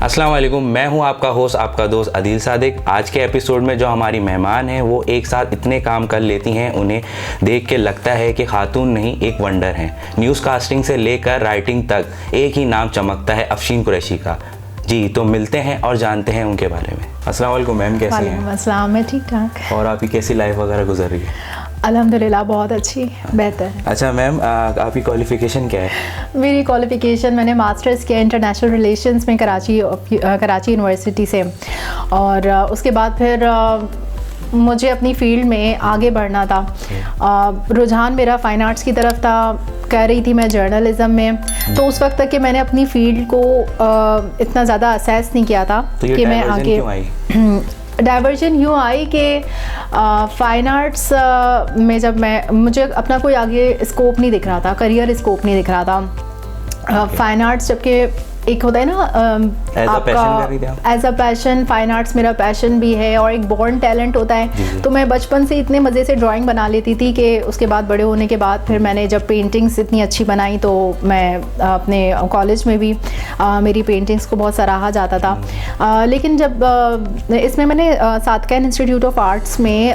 अस्सलाम वालेकुम, मैं हूं आपका होस्ट, आपका दोस्त अदील सादिक। आज के एपिसोड में जो हमारी मेहमान हैं वो एक साथ इतने काम कर लेती हैं, उन्हें देख के लगता है कि खातून नहीं एक वंडर हैं। न्यूज़ कास्टिंग से लेकर राइटिंग तक एक ही नाम चमकता है, अफशीन कुरैशी का। जी, तो मिलते हैं और जानते हैं उनके बारे में। अस्सलाम वालेकुम मैम, कैसी हैं? वालेकुम अस्सलाम, मैं ठीक ठाक। और आपकी कैसी लाइफ वगैरह गुजर रही है? अल्हम्दुलिल्लाह बहुत अच्छी, बेहतर। अच्छा मैम, आपकी क्वालिफ़िकेशन क्या है? मेरी क्वालिफ़िकेशन, मैंने मास्टर्स किया इंटरनेशनल रिलेशंस में कराची यूनिवर्सिटी से। और उसके बाद फिर मुझे अपनी फ़ील्ड में आगे बढ़ना था। रुझान मेरा फ़ाइन आर्ट्स की तरफ था, कह रही थी मैं जर्नलिज़म में। तो उस वक्त तक कि मैंने अपनी फ़ील्ड को इतना ज़्यादा असेस नहीं किया था कि मैं आगे डाइवर्जन यूँ आई कि फ़ाइन आर्ट्स में जब मुझे अपना कोई आगे स्कोप नहीं दिख रहा था, करियर स्कोप नहीं दिख रहा था। फ़ाइन आर्ट्स जबकि एक होता है ना आपका as a passion, fine arts मेरा पैशन भी है और एक बॉर्न टैलेंट होता है। तो मैं बचपन से इतने मज़े से ड्राइंग बना लेती थी कि उसके बाद बड़े होने के बाद फिर मैंने जब पेंटिंग्स इतनी अच्छी बनाई तो मैं अपने कॉलेज में भी मेरी पेंटिंग्स को बहुत सराहा जाता था। लेकिन जब इसमें मैंने सातकैन इंस्टीट्यूट ऑफ आर्ट्स में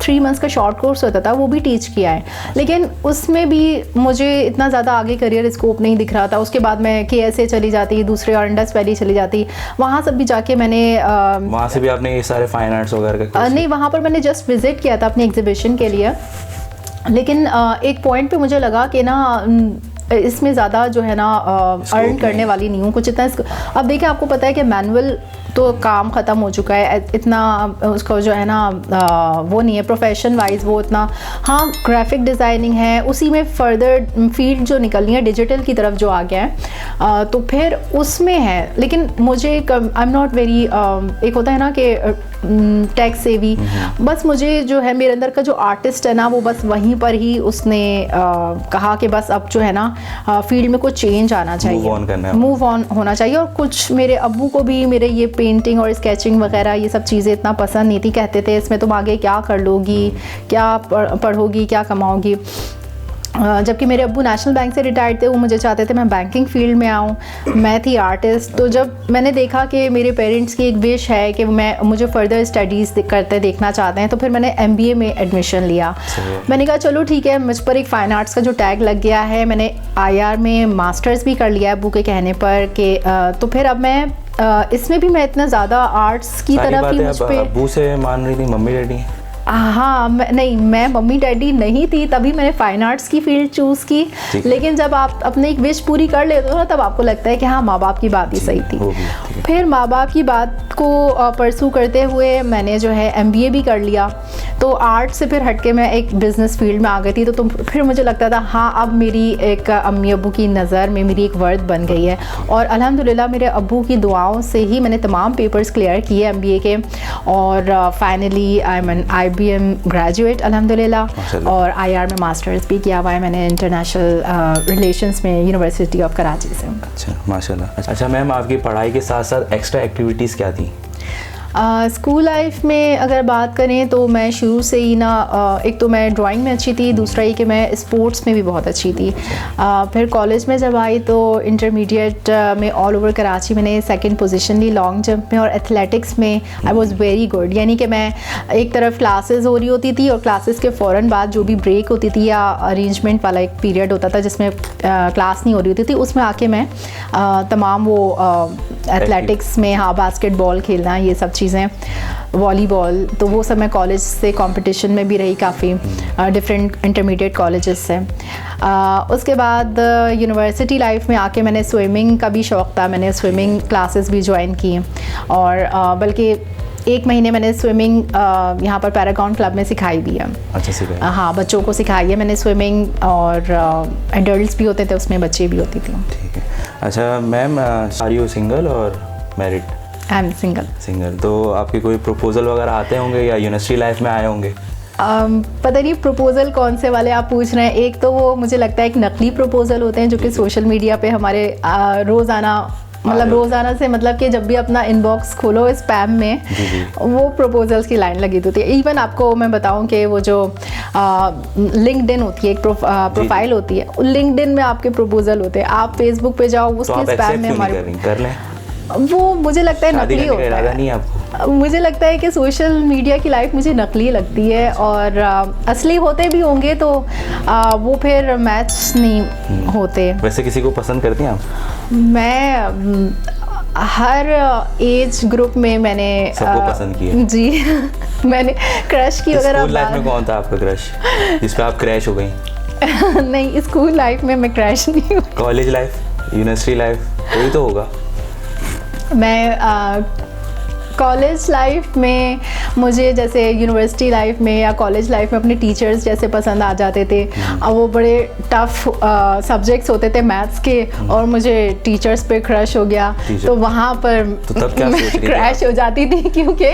3 मंथ्स का शॉर्ट कोर्स होता था, वो भी टीच किया है। लेकिन उसमें भी मुझे इतना ज़्यादा आगे करियर स्कोप नहीं दिख रहा था। उसके बाद मैं ऐसे चली जाती, दूसरे और इंडस वैली चली जाती। वहाँ सब भी जाके मैंने वहाँ से भी आपने ये सारे फाइन आर्ट्स वगैरह का नहीं, वहाँ पर मैंने जस्ट विजिट किया था अपनी एग्जीबिशन के लिए। लेकिन एक पॉइंट पे मुझे लगा कि ना इसमें ज़्यादा जो है ना अर्न करने वाली नहीं हूँ कुछ इतना। अब देखिए, आपको पता है कि मैनुअल तो काम ख़त्म हो चुका है, इतना उसका जो है ना वो नहीं है प्रोफेशन वाइज वो इतना। हाँ, ग्राफिक डिज़ाइनिंग है, उसी में फर्दर फील्ड जो निकलनी है डिजिटल की तरफ जो आ गया है, तो फिर उसमें है। लेकिन मुझे आई एम नॉट वेरी, एक होता है ना कि टेक सेवी, बस मुझे जो है मेरे अंदर का जो आर्टिस्ट है ना वो बस वहीं पर ही उसने कहा कि बस अब जो है ना फील्ड में कुछ चेंज आना चाहिए, मूव ऑन होना चाहिए। और कुछ मेरे अब्बू को भी मेरे ये पेंटिंग और स्केचिंग वगैरह ये सब चीज़ें इतना पसंद नहीं थी। कहते थे इसमें तुम आगे क्या कर लोगी, क्या पढ़ोगी, क्या कमाओगी। जबकि मेरे अब्बू नेशनल बैंक से रिटायर्ड थे, वो मुझे चाहते थे मैं बैंकिंग फील्ड में आऊँ। मैं थी आर्टिस्ट। तो जब मैंने देखा कि मेरे पेरेंट्स की एक विश है कि मुझे फर्दर स्टडीज़ करते देखना चाहते हैं, तो फिर मैंने MBA में एडमिशन लिया। मैंने कहा चलो ठीक है, मुझ पर एक फ़ाइन आर्ट्स का जो टैग लग गया है। मैंने IR में मास्टर्स भी कर लिया अब्बू के कहने पर कि तो फिर अब मैं इसमें भी मैं इतना ज़्यादा आर्ट्स की तरफ ही मुझ पे। अब्बू से मान रही थी मम्मी डैडी? हाँ, मैं मम्मी डैडी नहीं थी, तभी मैंने फ़ाइन आर्ट्स की फील्ड चूज़ की। लेकिन जब आप अपनी एक विश पूरी कर लेते हो ना, तब आपको लगता है कि हाँ, माँ बाप की बात ही सही थी। फिर माँ बाप की बात को परसू करते हुए मैंने जो है MBA भी कर लिया। तो आर्ट से फिर हट के मैं एक बिज़नेस फील्ड में आ गई थी। तो फिर मुझे लगता था हाँ, अब मेरी एक अम्मी अब्बू की नज़र में मेरी एक वर्द बन गई है। और अल्हम्दुलिल्लाह मेरे अब्बू की दुआओं से ही मैंने तमाम पेपर्स क्लियर किए MBA के। और finally I am an IBM graduate अल्हम्दुलिल्लाह। और IR में मास्टर्स भी किया हुआ है मैंने इंटरनेशनल रिलेशंस में यूनिवर्सिटी ऑफ कराची से। अच्छा, माशाल्लाह। अच्छा मैम, आपकी पढ़ाई के साथ साथ एक्स्ट्रा एक्टिविटीज़ क्या थी? स्कूल लाइफ में अगर बात करें तो मैं शुरू से ही ना एक तो मैं ड्राइंग में अच्छी थी, दूसरा ये कि मैं स्पोर्ट्स में भी बहुत अच्छी थी। फिर कॉलेज में जब आई तो इंटरमीडिएट में ऑल ओवर कराची मैंने 2nd पोजीशन ली लॉन्ग जंप में। और एथलेटिक्स में आई वाज वेरी गुड, यानी कि मैं एक तरफ क्लासेस हो रही होती थी और क्लासेस के फ़ौरन बाद जो भी ब्रेक होती थी या अरेंजमेंट वाला एक पीरियड होता था जिसमें क्लास नहीं हो रही होती थी, उसमें आके मैं तमाम वो एथलेटिक्स में, हाँ, बास्केटबॉल खेलना, ये सब चीज़ें, वॉलीबॉल, तो वो सब मैं कॉलेज से कंपटीशन में भी रही काफ़ी डिफरेंट इंटरमीडिएट कॉलेजेस से। उसके बाद यूनिवर्सिटी लाइफ में आके मैंने स्विमिंग का भी शौक़ था, मैंने स्विमिंग क्लासेस भी ज्वाइन की। और बल्कि 1 महीने मैंने स्विमिंग यहाँ पर पैरागॉन क्लब में सिखाई भी है। अच्छा, सिखाई? हाँ, बच्चों को सिखाई है मैंने स्विमिंग। और एडल्ट्स भी होते थे उसमें, बच्चे भी होती थी। ठीक है। अच्छा मैम, आर यू सिंगल और मैरिड? I am single. तो आपके कोई प्रपोजल वगैरह आते होंगे या यूनिवर्सिटी लाइफ में आए होंगे? पता नहीं प्रपोजल कौन से वाले आप पूछ रहे हैं। एक तो वो मुझे लगता है एक नकली प्रपोजल होते हैं जो कि सोशल मीडिया पे हमारे रोज़ाना मतलब रोज़ाना से मतलब कि जब भी अपना इनबॉक्स खोलो स्पैम में वो प्रपोजल्स की लाइन लगी होती है। इवन आपको मैं बताऊं कि वो जो लिंक्डइन होती है, एक प्रोफाइल होती है, लिंक्डइन में आपके प्रपोजल होते हैं। आप फेसबुक पे जाओ, उसके स्पैम में हमारे कर लें। वो मुझे लगता है शादी नकली करने का होता इरादा है। नहीं है आपको? मुझे लगता है कि सोशल मीडिया की लाइफ मुझे नकली लगती है, और असली होते भी होंगे तो वो फिर मैच नहीं होते। वैसे किसी को पसंद करती हैं आप? मैं हर एज ग्रुप में मैंने सबको पसंद किया? जी मैंने क्रश की अगर स्कूल लाइफ में कौन था आपका क्रश जिस पे आप क्रैश हो गई? नहीं, स्कूल लाइफ में मैं क्रैश नहीं हूँ। कॉलेज लाइफ, यूनिवर्सिटी लाइफ, कोई तो होगा। मैं कॉलेज लाइफ में मुझे जैसे यूनिवर्सिटी लाइफ में या कॉलेज लाइफ में अपने टीचर्स जैसे पसंद आ जाते थे। और वो बड़े टफ सब्जेक्ट्स होते थे मैथ्स के, और मुझे टीचर्स पे क्रश हो गया। तो वहाँ पर तो तब क्या मैं क्रैश हो जाती थी, क्योंकि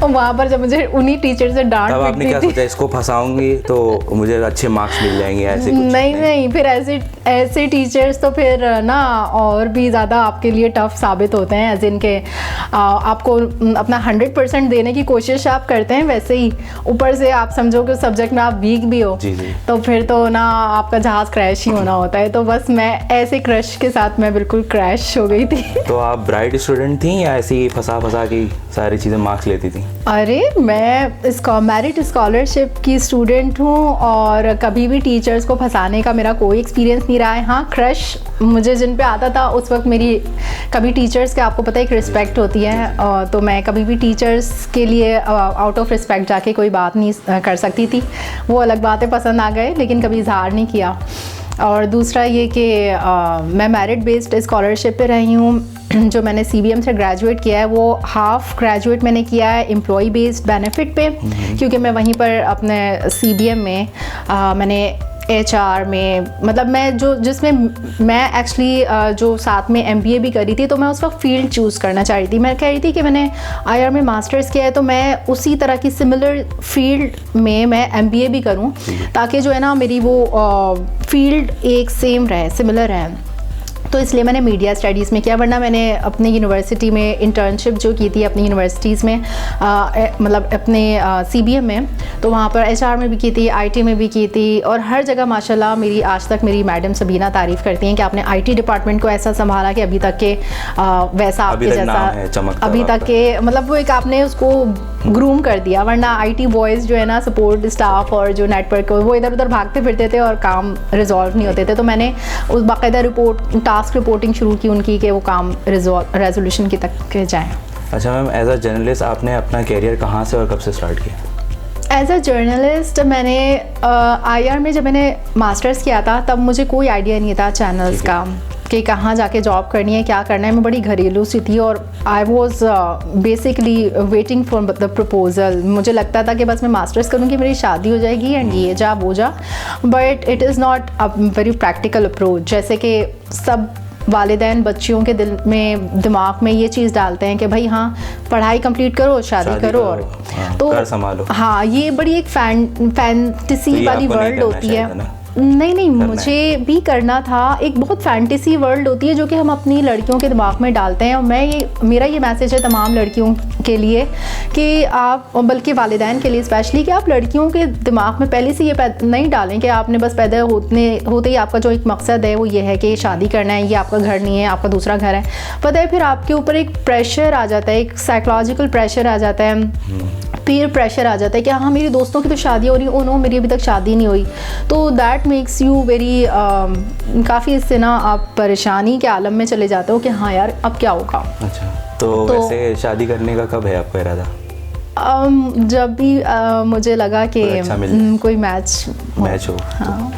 वहाँ पर जब मुझे उन्हीं टीचर से डांट तब आपने क्या सोचा, इसको फंसाऊंगी तो मुझे अच्छे मार्क्स मिल जाएंगे, ऐसे कुछ? नहीं, फिर ऐसे टीचर्स तो फिर ना और भी ज़्यादा आपके लिए टफ साबित होते हैं, एज इन के आपको अपना 100% देने की कोशिश आप करते हैं, वैसे ही ऊपर से आप समझो कि सब्जेक्ट में आप वीक भी हो। जी। तो फिर तो ना आपका जहाज़ क्रैश ही होना होता है। तो बस मैं ऐसे क्रश के साथ मैं बिल्कुल क्रैश हो गई थी। तो आप ब्राइट स्टूडेंट थी या ऐसी ही फंसा की सारी चीज़ें मार्क्स लेती थी? अरे मैं इसका मेरिट स्कॉलरशिप की स्टूडेंट हूँ, और कभी भी टीचर्स को फंसाने का मेरा कोई एक्सपीरियंस नहीं रहा है। हाँ, क्रश मुझे जिन पे आता था उस वक्त मेरी कभी टीचर्स के आपको पता है एक रिस्पेक्ट होती है, तो मैं कभी भी टीचर्स के लिए आउट ऑफ रिस्पेक्ट जाके कोई बात नहीं कर सकती थी। वो अलग बातें पसंद आ गए, लेकिन कभी इजहार नहीं किया। और दूसरा ये कि मैं मेरिट बेस्ड स्कॉलरशिप पे रही हूँ। जो मैंने CBM से ग्रेजुएट किया है वो हाफ ग्रेजुएट मैंने किया है एम्प्लॉय बेस्ड बेनिफिट पे, क्योंकि मैं वहीं पर अपने CBM में मैंने HR में, मतलब मैं जिसमें मैं एक्चुअली जो साथ में MBA भी करी थी, तो मैं उस वक्त फील्ड चूज़ करना चाह रही थी। मैं कह रही थी कि मैंने IR में मास्टर्स किया है तो मैं उसी तरह की सिमिलर फील्ड में मैं MBA भी करूं, ताकि जो है ना मेरी वो फील्ड एक सेम रहे, सिमिलर रहे। तो इसलिए मैंने मीडिया स्टडीज़ में किया, वरना मैंने अपनी यूनिवर्सिटी में इंटर्नशिप जो की थी अपनी यूनिवर्सिटीज़ में, मतलब अपने CBM में, तो वहाँ पर HR में भी की थी, IT में भी की थी। और हर जगह माशाल्लाह मेरी आज तक मेरी मैडम सबीना तारीफ़ करती हैं कि आपने IT डिपार्टमेंट को ऐसा संभाला कि अभी तक के वैसा आपके जैसा अभी तक के, मतलब वो एक आपने उसको ग्रूम कर दिया। वरना IT बॉयज़ जो है ना, सपोर्ट स्टाफ और जो नेटवर्क, वो इधर उधर भागते फिरते थे और काम रिजॉल्व नहीं होते थे। तो मैंने उस बाकायदा टास्क रिपोर्टिंग शुरू की उनकी कि वो काम रेजोल्यूशन की तक के जाएं। अच्छा मैम, एज अ जर्नलिस्ट आपने अपना कैरियर कहाँ से और कब से स्टार्ट किया? एज अ जर्नलिस्ट मैंने IR में जब मैंने मास्टर्स किया था तब मुझे कोई आइडिया नहीं था चैनल्स का कि कहाँ जाके जॉब करनी है, क्या करना है। मैं बड़ी घरेलू सी थी और I was basically waiting for the proposal. मुझे लगता था कि बस मैं मास्टर्स करूँगी, मेरी शादी हो जाएगी एंड ये जा वो जा। But it is not a very practical approach. जैसे कि सब वालिदैन बच्चियों के दिमाग में ये चीज़ डालते हैं कि भाई हाँ पढ़ाई कंप्लीट करो, शादी करो और तो घर संभालो। हाँ, ये बड़ी एक फैंटेसी वाली वर्ल्ड होती है। नहीं, मुझे भी करना था। एक बहुत फैंटेसी वर्ल्ड होती है जो कि हम अपनी लड़कियों के दिमाग में डालते हैं। और मेरा ये मैसेज है तमाम लड़कियों के लिए कि आप, बल्कि वालिदैन के लिए स्पेशली, कि आप लड़कियों के दिमाग में पहले से ये नहीं डालें कि आपने बस पैदा होते ही आपका जो एक मकसद है वो ये है कि शादी करना है, ये आपका घर नहीं है, आपका दूसरा घर है। पता है, फिर आपके ऊपर एक प्रेशर आ जाता है, एक साइकोलॉजिकल प्रेशर आ जाता है, पीयर प्रेशर आ जाता है कि हाँ मेरी दोस्तों की तो शादी हो रही, ओ नो मेरी अभी तक शादी नहीं हुई। तो दैट मेक्स यू वेरी काफ़ी, इससे ना आप परेशानी के आलम में चले जाते हो कि हाँ यार अब क्या होगा। अच्छा, तो वैसे शादी करने का कब है आपका इरादा? जब भी मुझे लगा कि कोई मैच हो। हाँ।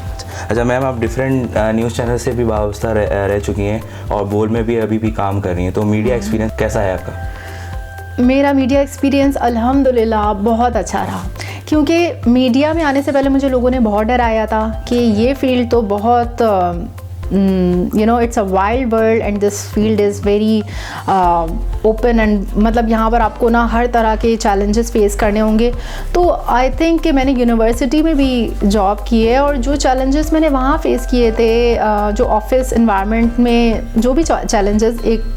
अच्छा मैम, आप डिफरेंट न्यूज़ चैनल से भी वाबस्ता रह चुकी हैं और बोल में भी अभी भी काम कर रही हैं, तो मीडिया एक्सपीरियंस कैसा है आपका? मेरा मीडिया एक्सपीरियंस अल्हम्दुलिल्लाह बहुत अच्छा रहा, क्योंकि मीडिया में आने से पहले मुझे लोगों ने बहुत डराया था कि ये फील्ड तो बहुत it's a wild world and this field is very open and, मतलब यहाँ पर आपको ना हर तरह के चैलेंजेस फेस करने होंगे। तो आई थिंक कि मैंने यूनिवर्सिटी में भी जॉब की है और जो चैलेंजेस मैंने वहाँ फेस किए थे, जो ऑफिस इन्वायरमेंट में जो भी चैलेंजेस एक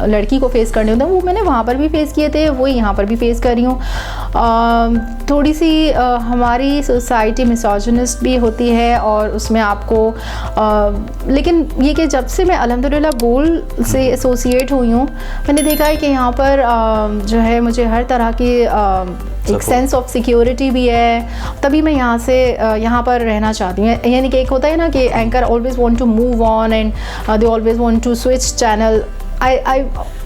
लड़की को फेस करने होते हैं वो मैंने वहाँ पर भी फेस किए थे, वही यहाँ पर भी फेस कर रही हूँ। थोड़ी सी हमारी सोसाइटी मिसोजिनिस्ट भी होती है और उसमें आपको लेकिन ये कि जब से मैं अल्हम्दुलिल्लाह बोल से एसोसिएट हुई हूँ, मैंने देखा है कि यहाँ पर जो है मुझे हर तरह की एक सेंस ऑफ सिक्योरिटी भी है, तभी मैं यहाँ से यहाँ पर रहना चाहती हूँ। यानी कि एक होता है ना कि anchor always want to move on and they always want to switch channel. I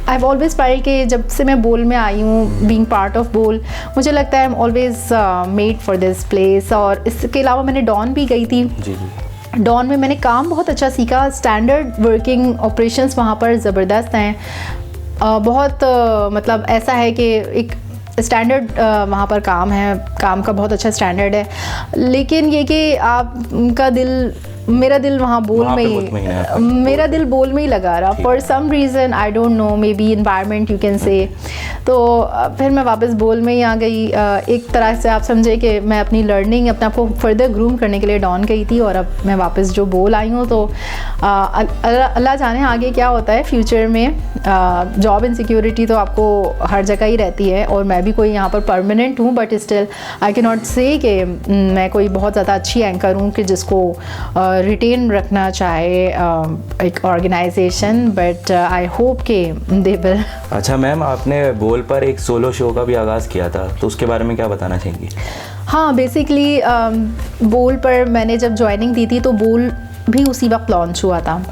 have always feel कि जब से मैं बोल में आई हूँ, बीइंग पार्ट ऑफ बोल, मुझे लगता है I am always made for this place. और इसके अलावा मैंने डॉन भी गई थी। डॉन में मैंने काम बहुत अच्छा सीखा। स्टैंडर्ड वर्किंग ऑपरेशंस वहाँ पर ज़बरदस्त हैं। बहुत मतलब ऐसा है कि एक स्टैंडर्ड वहाँ पर काम है, काम का बहुत अच्छा स्टैंडर्ड है। लेकिन ये कि आपका दिल, मेरा दिल वहाँ बोल में ही, मेरा दिल बोल में ही लगा रहा for some reason, I don't know, maybe environment you can say. तो फिर मैं वापस बोल में ही आ गई। एक तरह से आप समझे कि मैं अपनी लर्निंग, अपने आप को फर्दर ग्रूम करने के लिए डॉन गई थी और अब मैं वापस जो बोल आई हूँ। तो अल्लाह जाने आगे क्या होता है फ्यूचर में। जॉब इनसिक्योरिटी तो आपको हर जगह ही रहती है और मैं भी कोई यहाँ पर परमानेंट हूँ, but still I can not से कि मैं कोई बहुत ज़्यादा अच्छी एंकर हूँ कि जिसको रिटेन रखना चाहे एक ऑर्गेनाइजेशन, बट आई होप के दे विल। अच्छा मैम, आपने बोल पर एक सोलो शो का भी आगाज़ किया था, तो उसके बारे में क्या बताना चाहेंगी? हाँ, बेसिकली बोल पर मैंने जब ज्वाइनिंग दी थी तो बोल भी उसी वक्त लॉन्च हुआ था।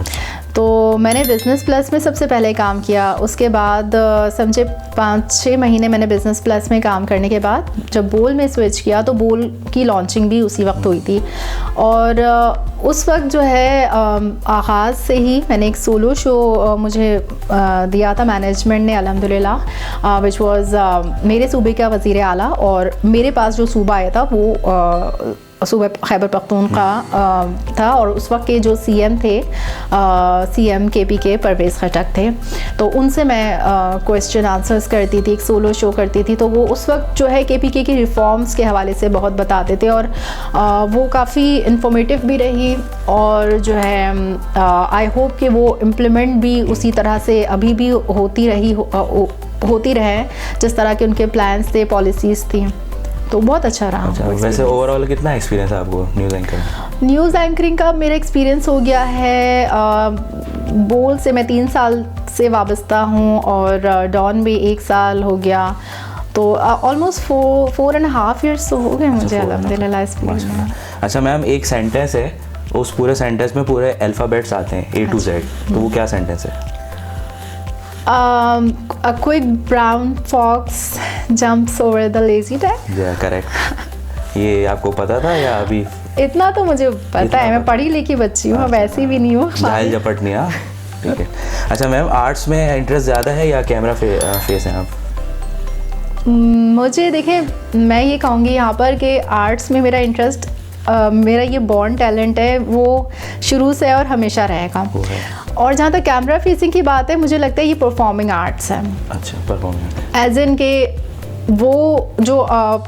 तो मैंने बिज़नेस प्लस में सबसे पहले काम किया। उसके बाद समझे 5-6 महीने मैंने बिज़नेस प्लस में काम करने के बाद जब बोल में स्विच किया तो बोल की लॉन्चिंग भी उसी वक्त हुई थी। और उस वक्त जो है आगाज़ से ही मैंने एक सोलो शो मुझे दिया था मैनेजमेंट ने अल्हम्दुलिल्लाह, विच वाज मेरे सूबे का वज़ीर आला। और मेरे पास जो सूबा आया था वो सूबा खैबर पख्तूनख्वा था और उस वक्त के जो सीएम थे, सीएम KPK परवेज़ खटक थे। तो उनसे मैं क्वेश्चन आंसर्स करती थी, एक सोलो शो करती थी। तो वो उस वक्त जो है KPK की रिफॉर्म्स के हवाले से बहुत बताते थे और वो काफ़ी इंफॉर्मेटिव भी रही। और जो है आई होप कि वो इम्प्लीमेंट भी उसी तरह से अभी भी होती रहे जिस तरह के उनके प्लान्स थे, पॉलिसीज़ थी। तो बहुत अच्छा रहा। अच्छा, वैसे ओवरऑल कितना एक्सपीरियंस है आपको न्यूज़ एंकरिंग? न्यूज़ एंकरिंग का मेरा एक्सपीरियंस हो गया है, बोल से मैं 3 साल से वाबस्ता हूँ और डॉन में 1 साल हो गया। तो ऑलमोस्ट 4.5 ईयर्स तो हो गए मुझे अल्हम्दुलिल्लाह इस फील्ड में। अच्छा मैम, एक सेंटेंस है, उस पूरे सेंटेंस में पूरे अल्फ़ाबेट्स आते हैं A to Z, तो वो क्या सेंटेंस है? A quick brown fox jumps over the lazy dog. Yeah, correct. ये आपको पता था या अभी? इतना तो मुझे पता है, मैं पढ़ी लिखी बच्ची हूँ, वैसी भी नहीं हूँ। जाहिल झपट नहीं। हाँ, ठीक है। अच्छा मैम, आर्ट्स में इंटरेस्ट ज़्यादा है या कैमरा फेस हैं आप? मुझे देखें, मैं ये कहूँगी यहाँ पर कि आर्ट्स में मेरा इंटरेस्ट, मेरा ये बॉर्न टैलेंट है, वो शुरू से और हमेशा रहेगा। और जहाँ तक कैमरा फेसिंग की बात है, मुझे लगता है ये परफॉर्मिंग आर्ट्स है। अच्छा, परफॉर्मिंग एज इन के वो जो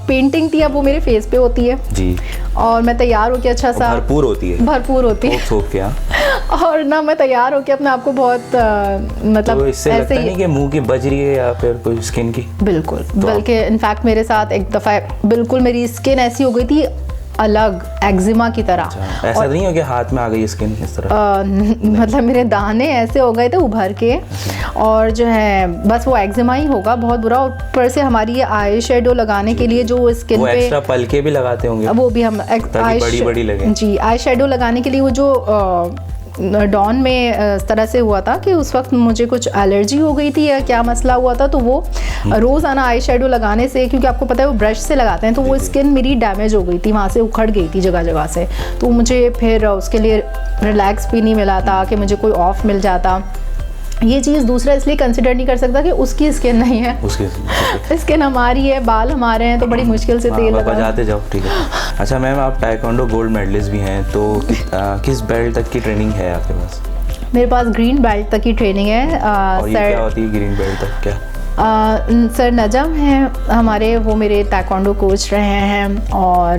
पेंटिंग थी अब वो मेरे फेस पे होती है जी, और मैं तैयार होकर अच्छा सा भरपूर होती है थोप क्या और ना मैं तैयार होकर अपने आप को बहुत मतलब तो इससे लगता नहीं कि मुंह की बज रही है या फिर कोई स्किन की? बिल्कुल, बल्कि इनफैक्ट मेरे साथ एक दफ़ा बिल्कुल मेरी स्किन ऐसी हो गई थी अलग एक्जिमा की तरह। अच्छा, ऐसा नहीं हो कि हाथ में आ गई स्किन इस तरह? मतलब मेरे दाने ऐसे हो गए थे उभर के, और जो है बस वो एक्जिमा ही होगा बहुत बुरा। और ऊपर से हमारी ये आई शेडो लगाने के लिए जो स्किन वो पे एक्स्ट्रा पलके भी लगाते होंगे, वो भी हम बड़ी लगे। जी, आई शेडो लगाने के लिए वो जो डॉन में इस तरह से हुआ था कि उस वक्त मुझे कुछ एलर्जी हो गई थी या क्या मसला हुआ था, तो वो रोज़ाना आई शेडो लगाने से, क्योंकि आपको पता है वो ब्रश से लगाते हैं, तो वो स्किन मेरी डैमेज हो गई थी, वहाँ से उखड़ गई थी जगह जगह से। तो मुझे फिर उसके लिए रिलैक्स भी नहीं मिला था कि मुझे कोई ऑफ मिल जाता। ये चीज़ दूसरा इसलिए कंसिडर नहीं कर सकता कि उसकी स्किन नहीं है, उसकी स्किन हमारी है, बाल हमारे हैं, तो बड़ी मुश्किल से तेल बजाते जाओ। ठीक है। अच्छा मैम, आप ताइक्वांडो गोल्ड मेडलिस्ट भी हैं, तो किस बेल्ट तक की ट्रेनिंग है आपके पास? मेरे पास ग्रीन बेल्ट तक की ट्रेनिंग है। और ये क्या होती है ग्रीन बेल्ट तक क्या? सर नजम हैं हमारे, वो मेरे ताइक्वांडो कोच रहे हैं, और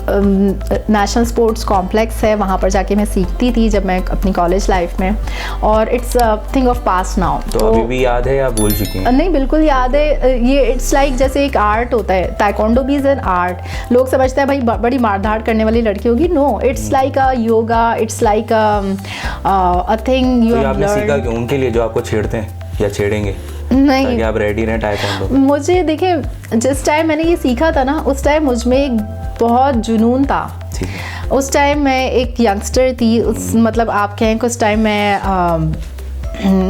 नेशनल स्पोर्ट्स कॉम्प्लेक्स है, वहाँ पर जाके मैं सीखती थी जब मैं अपनी कॉलेज लाइफ में, और it's thing of past now. तो अभी भी याद है या भूल चुकी हैं? नहीं, बिल्कुल याद है। ये इट्स लाइक जैसे एक आर्ट होता है, ताइक्वांडो भी इज एन आर्ट। लोग समझते हैं भाई बड़ी मारधाड़ करने वाली लड़की होगी, no, it's like a yoga, it's like a thing you have आपने लर्न। सीखा कि उनके लिए जो आपको छेड़ते हैं या छेड़ेंगे, नहीं, ताकि आप रेडी रहें ताइक्वांडो? मुझे देखें, जिस टाइम मैंने ये सीखा था ना, उस टाइम मुझ में एक बहुत जुनून था। ठीक है। उस टाइम मैं एक यंगस्टर थी, उस मतलब आप कहें कि उस टाइम मैं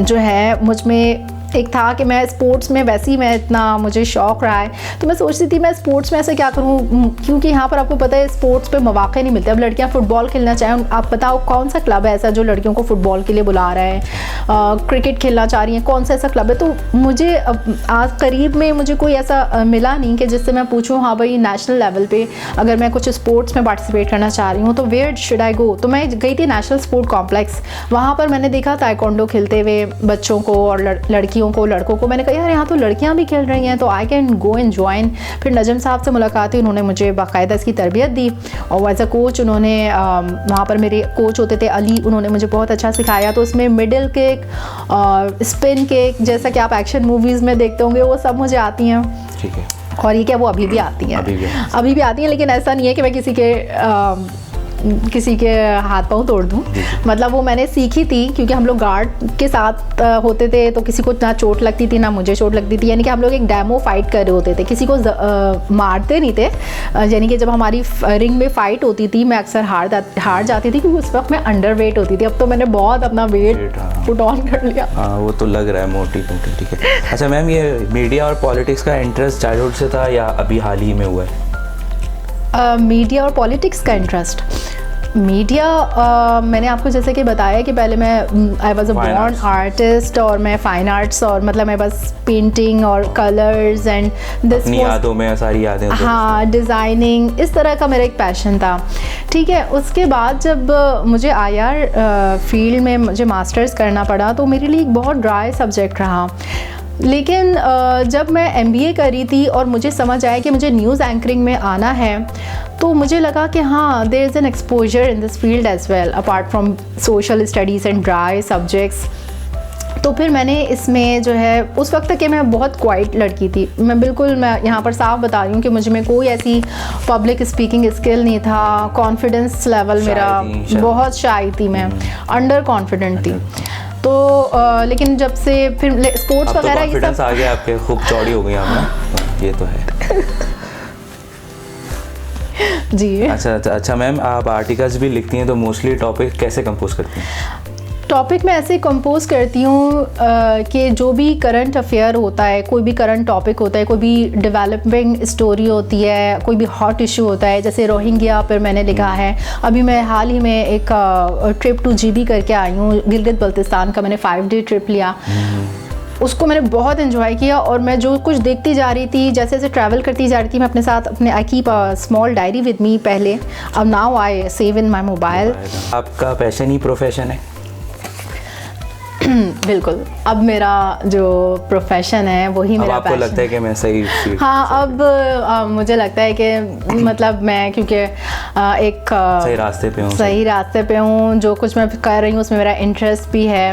जो है मुझ में एक था कि मैं स्पोर्ट्स में वैसे ही मैं इतना मुझे शौक़ रहा है, तो मैं सोचती थी मैं स्पोर्ट्स में ऐसे क्या करूं, क्योंकि यहाँ पर आपको पता है स्पोर्ट्स पे मौके नहीं मिलते। अब लड़कियाँ फुटबॉल खेलना चाहें, आप बताओ कौन सा क्लब है ऐसा जो लड़कियों को फुटबॉल के लिए बुला रहा है, क्रिकेट खेलना चाह रही हैं, कौन सा ऐसा क्लब है? तो मुझे आज करीब में मुझे कोई ऐसा मिला नहीं कि जिससे मैं पूछूँ हाँ भाई नेशनल लेवल पर अगर मैं कुछ स्पोर्ट्स में पार्टिसिपेट करना चाह रही हूँ तो वेयर शुड आई गो। तो मैं गई थी नेशनल स्पोर्ट कॉम्प्लेक्स, वहाँ पर मैंने देखा ताइक्वांडो खेलते हुए बच्चों को और लड़कियों को, लड़कों को। मैंने कहा यार यहाँ तो लड़कियाँ भी खेल रही हैं, तो I can go and join. फिर नजम साहब से मुलाकात हुई, उन्होंने मुझे बाकायदा इसकी तरबियत दी, और एज अ कोच उन्होंने वहाँ पर मेरे कोच होते थे अली, उन्होंने मुझे बहुत अच्छा सिखाया। तो उसमें मिडिल किक, स्पिन किक, जैसा कि आप एक्शन मूवीज़ में देखते होंगे, वो सब मुझे आती हैं। ठीक है। और ये क्या, वो अभी भी आती हैं, अभी भी आती हैं, लेकिन ऐसा नहीं है कि मैं किसी के हाथ पाँव तोड़ दूं। मतलब वो मैंने सीखी थी क्योंकि हम लोग गार्ड के साथ होते थे, तो किसी को ना चोट लगती थी ना मुझे चोट लगती थी। यानी कि हम लोग एक डेमो फाइट कर रहे होते थे, किसी को मारते नहीं थे। यानी कि जब हमारी रिंग में फाइट होती थी, मैं अक्सर हार जाती थी क्योंकि उस वक्त मैं अंडर वेट होती थी। अब तो मैंने बहुत अपना वेट पुट ऑन कर लिया। हाँ, वो तो लग रहा है मोटी मोटी। ठीक है। अच्छा मैम, ये मीडिया और पॉलिटिक्स का इंटरेस्ट चाइल्डहुड से था या अभी हाल ही में हुआ है? मीडिया और पॉलिटिक्स का इंटरेस्ट, मीडिया मैंने आपको जैसे कि बताया कि पहले मैं I was a born artist, और मैं फाइन आर्ट्स, और मतलब मैं बस पेंटिंग और कलर्स एंड दिस यादों में सारी यादें, हाँ, डिज़ाइनिंग, इस तरह का मेरा एक पैशन था। ठीक है। उसके बाद जब मुझे IR फील्ड में मुझे मास्टर्स करना पड़ा, तो मेरे लिए एक बहुत ड्राई सब्जेक्ट रहा। लेकिन जब मैं MBA कर रही थी और मुझे समझ आया कि मुझे न्यूज़ एंकरिंग में आना है, तो मुझे लगा कि हाँ, there is an exposure in this field as well apart from social studies and dry subjects. तो फिर मैंने इसमें जो है, उस वक्त तक कि मैं बहुत क्वाइट लड़की थी, मैं यहाँ पर साफ बता रही हूँ कि मुझ में कोई ऐसी पब्लिक स्पीकिंग स्किल नहीं था, कॉन्फिडेंस लेवल मेरा बहुत शाई थी, मैं अंडर कॉन्फिडेंट थी। तो लेकिन जब से फिर स्पोर्ट्स वगैरह ये सब आ गया आपके, खूब चौड़ी हो गई आप ना, ये तो है। जी। अच्छा मैम, आप आर्टिकल्स भी लिखती हैं, तो मोस्टली टॉपिक कैसे कंपोज करती हैं? टॉपिक मैं ऐसे कंपोज करती हूँ कि जो भी करंट अफेयर होता है, कोई भी करंट टॉपिक होता है, कोई भी डेवलपिंग स्टोरी होती है, कोई भी हॉट इशू होता है, जैसे रोहिंग्या पर मैंने लिखा है। अभी मैं हाल ही में एक ट्रिप टू GB करके आई हूँ, गिलगित बल्तिस्तान का मैंने 5 डे ट्रिप लिया। उसको मैंने बहुत एंजॉय किया, और मैं जो कुछ देखती जा रही थी, जैसे जैसे ट्रैवल करती जा रही थी, मैं अपने साथ I keep a small diary with me पहले, अब now I save in my mobile. आपका पैशन ही प्रोफेशन है? बिल्कुल, अब मेरा जो प्रोफेशन है वही मेरा आपको पैशन लगता है कि मैं सही? हाँ, अब मुझे लगता है कि मतलब मैं क्योंकि एक सही रास्ते पे हूँ, जो कुछ मैं कर रही हूँ उसमें मेरा इंटरेस्ट भी है।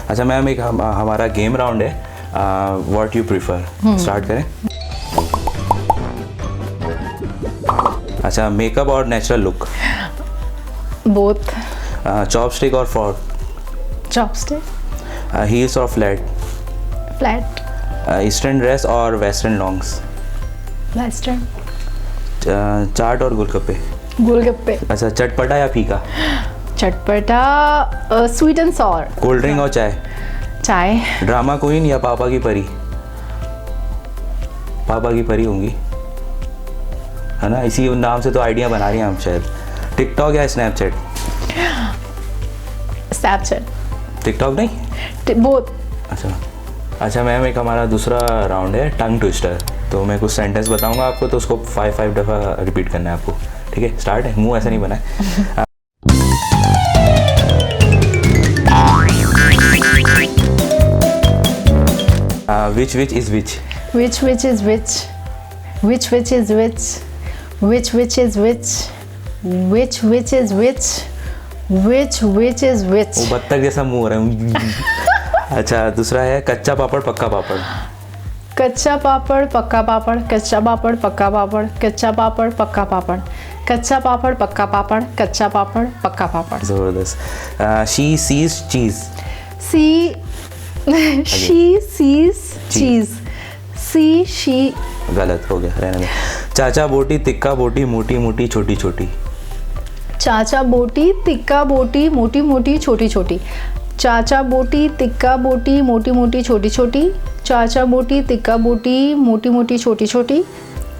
अच्छा मैम, एक हमारा गेम राउंड है, व्हाट यू प्रीफर, स्टार्ट करें? अच्छा, मेकअप और नेचुरल लुक? बोथ। चॉपस्टिक और फॉर्क? चॉपस्टिक। हील्स और फ्लैट? फ्लैट। ईस्टर्न ड्रेस और वेस्टर्न लॉन्ग्स? वेस्टर्न। चाट और गोलगप्पे? गोलगप्पे। अच्छा, चटपटा या फीका? चटपटा, sweet and sour. Cold drink और चाय? चाय। ड्रामा क्वीन या पापा की परी? पापा की परी होंगी, है ना? इसी नाम से तो आइडिया बना रही हैं आप शायद। टिकटॉक या स्नैपचैट? स्नैपचैट। टिकटॉक नहीं? बोथ। अच्छा मैम, एक हमारा दूसरा राउंड है टंग ट्विस्टर। तो मैं कुछ सेंटेंस बताऊंगा आपको, तो उसको 5 दफ़ा रिपीट करना है आपको, ठीक है? स्टार्ट है, मुंह ऐसा नहीं बना है। Which is which? Which is which? Which is which? which is which is which is which। वो बत्तख जैसा मुंह हो रहा है। अच्छा, दूसरा है कच्चा पापड़ पक्का पापड़। कच्चा पापड़ पक्का पापड़, कच्चा पापड़ पक्का पापड़, कच्चा पापड़ पक्का पापड़, कच्चा पापड़ पक्का पापड़, कच्चा पापड़ पक्का पापड़। ज़बरदस्त। She sees cheese. She sees चीज, सी शी। गलत हो गया, रहने दो। चाचा बोटी तिक्का बोटी मोटी मोटी छोटी छोटी। चाचा बोटी तिक्का बोटी मोटी मोटी छोटी छोटी। चाचा बोटी तिक्का बोटी मोटी मोटी छोटी छोटी। चाचा बोटी तिक्का बोटी मोटी मोटी छोटी छोटी।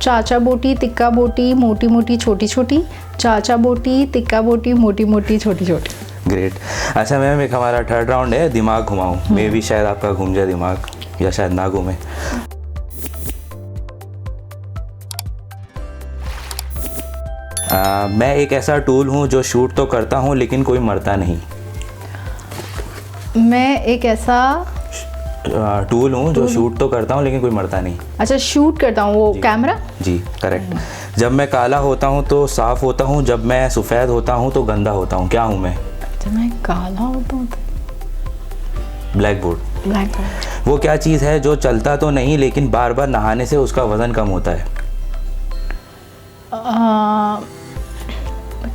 चाचा बोटी तिक्का बोटी मोटी मोटी छोटी छोटी। चाचा बोटी तिक्का बोटी मोटी मोटी छोटी छोटी। ग्रेट। अच्छा मैम, एक हमारा थर्ड राउंड है दिमाग घुमाऊं। मे भी शायद आपका घूम जाए दिमाग, या शायद ना घूमे। मैं एक ऐसा टूल हूँ जो शूट तो करता हूँ लेकिन कोई मरता नहीं। मैं एक ऐसा टूल हूँ जो शूट तो करता हूँ लेकिन कोई मरता नहीं। अच्छा, शूट करता हूँ, वो कैमरा। जी करेक्ट। जब मैं काला होता हूँ तो साफ होता हूँ, जब मैं सफ़ेद होता हूँ तो गंदा होता हूँ। क्या हूँ मैं? जब मैं काला होता हूँ ब्लैक बोर्ड। Black board. वो क्या चीज़ है जो चलता तो नहीं लेकिन बार बार नहाने से उसका वज़न कम होता है?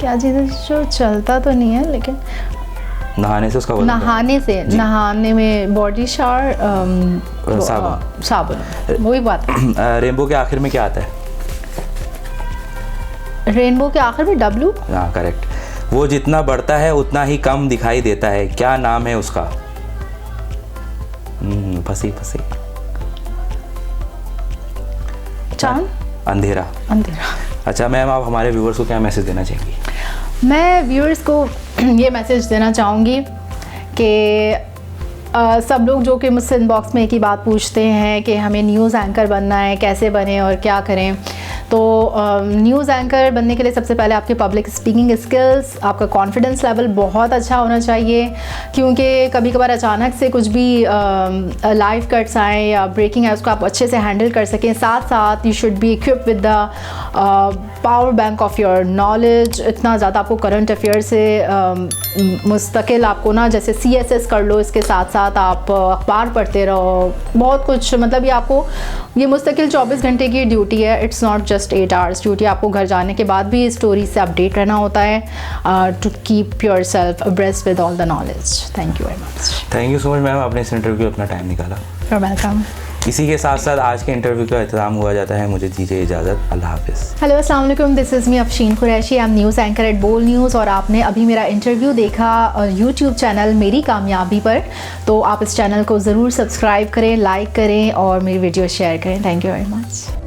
क्या चीज़ है जो चलता तो नहीं है लेकिन नहाने से उसका वजन नहाने में बॉडी शावर, साबुन, वही बात है। रेनबो के आखिर में क्या आता है? रेनबो के आखिर में W। हाँ करेक्ट। वो जितना बढ़ता है उतना ही कम दिखाई देता है। क्या नाम है उसका? फंसी। चांद। अंधेरा। अच्छा मैम, आप हमारे व्यूअर्स को क्या मैसेज देना चाहेंगी? मैं व्यूअर्स को ये मैसेज देना चाहूँगी कि सब लोग जो कि मुझसे इनबॉक्स में एक ही बात पूछते हैं कि हमें न्यूज़ एंकर बनना है, कैसे बने और क्या करें। तो न्यूज़ एंकर बनने के लिए सबसे पहले आपके पब्लिक स्पीकिंग स्किल्स, आपका कॉन्फिडेंस लेवल बहुत अच्छा होना चाहिए, क्योंकि कभी कभार अचानक से कुछ भी लाइव कट्स आएँ या ब्रेकिंग है, उसको आप अच्छे से हैंडल कर सकें। साथ साथ you should be equip with the power bank of your knowledge. इतना ज़्यादा आपको करंट अफेयर से मुस्तकिल आपको ना, जैसे CSS कर लो, इसके साथ साथ आप अखबार पढ़ते रहो, बहुत कुछ। मतलब ये आपको ये मुस्तकिल 24 घंटे की ड्यूटी है। It's not just 8 hours duty. आपको घर जाने के बाद भी स्टोरी से अपडेट रहना होता है to keep yourself abreast with all the knowledge. Thank you very much. Thank you so much ma'am, आपने इस इंटरव्यू अपना टाइम निकाला। You are welcome. इसी के साथ साथ आज के इंटरव्यू का इख्तिताम हुआ जाता है। मुझे दीजिए इजाज़त। अल्लाह हाफिज़। हेलो अस्सलाम वालेकुम, this is me Afsheen Qureshi. I am news anchor at Bol news और आपने अभी मेरा इंटरव्यू देखा यूट्यूब चैनल मेरी कामयाबी पर। तो आप इस चैनल को ज़रूर सब्सक्राइब करें, लाइक करें और मेरी वीडियो शेयर करें। Thank you very much.